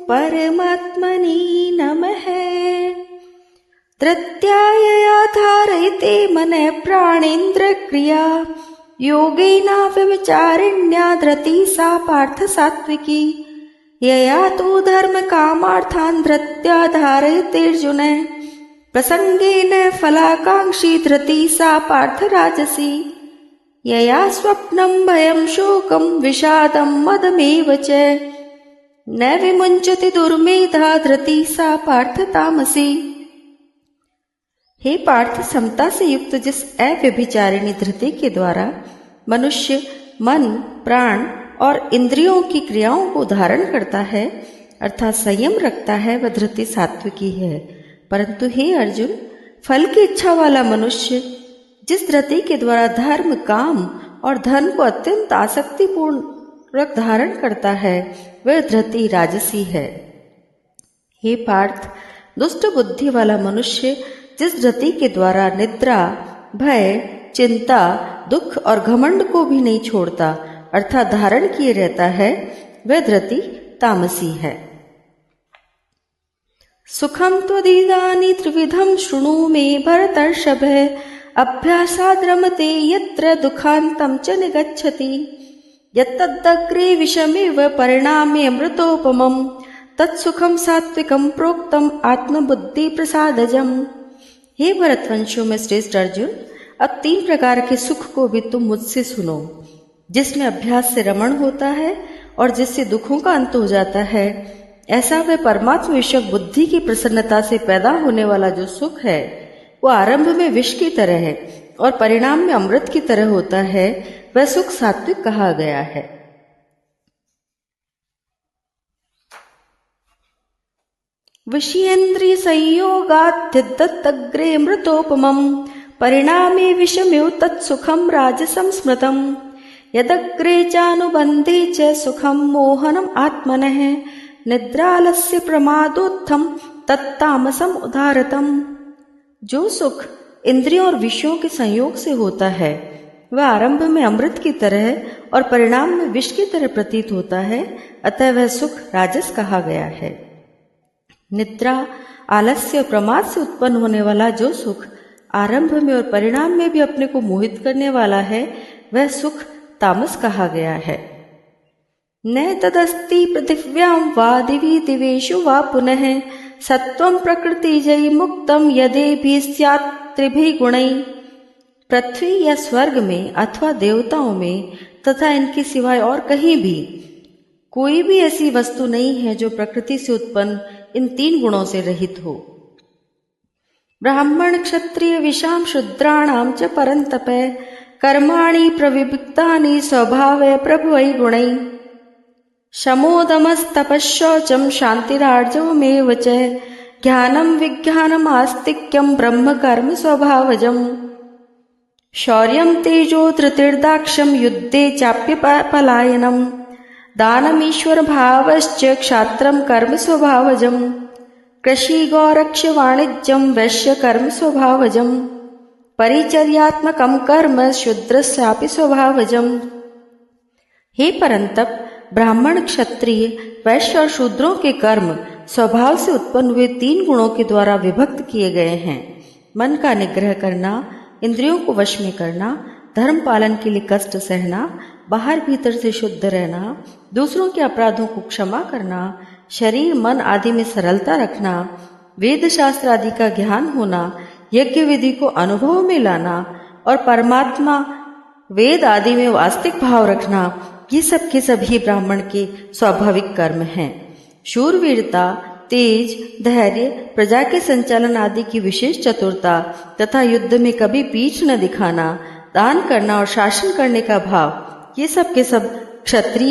परमात्मनि नमः। धृत्यायया धारयते मनः प्राणेन्द्रियक्रिया योगेन व्यभिचारिण्या धृति सा पार्थ सात्विकी। यया तु धर्म कामार्थान् धृत्या धारयतेऽर्जुन प्रसंगेन फलाकांक्षी धृति सा पार्थ राजसी। यया स्वप्नं भयं शोकं विषादं मदमेव च न विमुञ्चति दुर्मेधा धृति सा पार्थ तामसी। हे पार्थ, समता से युक्त जिस अव्यभिचारिणी धृति के द्वारा मनुष्य मन, प्राण और इंद्रियों की क्रियाओं को धारण करता है अर्थात संयम रखता है, वह धृति सात्विकी है। परंतु हे अर्जुन, फल की इच्छा वाला मनुष्य जिस धृति के द्वारा धर्म, काम और धन को अत्यंत आसक्तिपूर्वक धारण करता है वह धृति राजसी है। हे पार्थ, दुष्ट बुद्धि वाला मनुष्य जिस धृति के द्वारा निद्रा, भय, चिंता, दुख और घमंड को भी नहीं छोड़ता अर्थात धारण किए रहता है वह धृति तामसी है। सुखम त्वदीदानि त्रिविधं शृणु मे भरतर्षभ अभ्यासाद् रमते यत्र दुःखान्तं च निगच्छति। यत्तदग्रे विषमेव परिणामे अमृतोपमं तत्सुखं सात्विकं प्रोक्तम आत्मबुद्धि प्रसादजम्। हे भरतवंशों में श्रेष्ठ अर्जुन, अब 3 प्रकार के सुख को भी तुम मुझसे सुनो, जिसमें अभ्यास से रमण होता है और जिससे दुखों का अंत हो जाता है। ऐसा वह परमात्मा विषयक बुद्धि की प्रसन्नता से पैदा होने वाला जो सुख है वो आरंभ में विष की तरह है और परिणाम में अमृत की तरह होता है, वह सुख सात्विक कहा गया है। विषयेन्द्रिय संयोगात् अमृतोपमं परिणामे विषमेव तत्सुखं राजसं स्मृतं। यदग्रे चानुबन्धे च सुखं मोहनम् आत्मनः निद्रालस्य प्रमादोत्थम तत्तामसम उदारतम। जो सुख इंद्रियों और विषयों के संयोग से होता है वह आरंभ में अमृत की तरह और परिणाम में विष की तरह प्रतीत होता है, अतः वह सुख राजस कहा गया है। निद्रा, आलस्य और प्रमाद से उत्पन्न होने वाला जो सुख आरंभ में और परिणाम में भी अपने को मोहित करने वाला है वह सुख तामस कहा गया है। न तदस्ति पृथिव्यां वा दिवि दिवेषु वा पुनः सत्वं प्रकृतिजयी मुक्तम यदेभिः स्यात् त्रिभिः गुणैः। पृथ्वी या स्वर्ग में अथवा देवताओं में तथा इनके सिवाय और कहीं भी कोई भी ऐसी वस्तु नहीं है जो प्रकृति से उत्पन्न इन 3 गुणों से रहित हो। ब्राह्मण क्षत्रिय विशाम शूद्राणां च परन्तप कर्माणि प्रविभक्तानि स्वभावे प्रभवै गुणैः। शमोदमस्तपश्शौचं शान्तिरार्जवमेव च ज्ञानं विज्ञानम् आस्तिक्यं ब्रह्म कर्म स्वभावजम्। शौर्यं तेजो धृतिर्दाक्ष्यं युद्धे चाप्यपलायनम् दानमीश्वर भावश्च क्षात्रं कर्म स्वभावजम्। कृषि गौरक्ष्य वाणिज्यं वैश्य कर्म स्वभावजम्। परिचर्यात्मकं कर्म शूद्रस्यापि स्वभावजम्। हे परंतप, ब्राह्मण, क्षत्रिय, वैश्य और शूद्रों के कर्म स्वभाव से उत्पन्न हुए 3 गुणों के द्वारा विभक्त किए गए हैं। मन का निग्रह करना, इंद्रियों को वश में करना, धर्म पालन के लिए कष्ट सहना, बाहर भीतर से शुद्ध रहना, दूसरों के अपराधों को क्षमा करना, शरीर मन आदि में सरलता रखना, वेद शास्त्र आदि का ज्ञान होना, यज्ञ विधि को अनुभव में लाना और परमात्मा वेद आदि में वास्तविक भाव रखना, ये सब के सभी ब्राह्मण के स्वाभाविक कर्म हैं। शूरवीरता, तेज, धैर्य, प्रजा के संचालन आदि की विशेष चतुरता तथा युद्ध में कभी पीछ न दिखाना, दान करना और शासन करने का भाव, ये सब के सब क्षत्रिय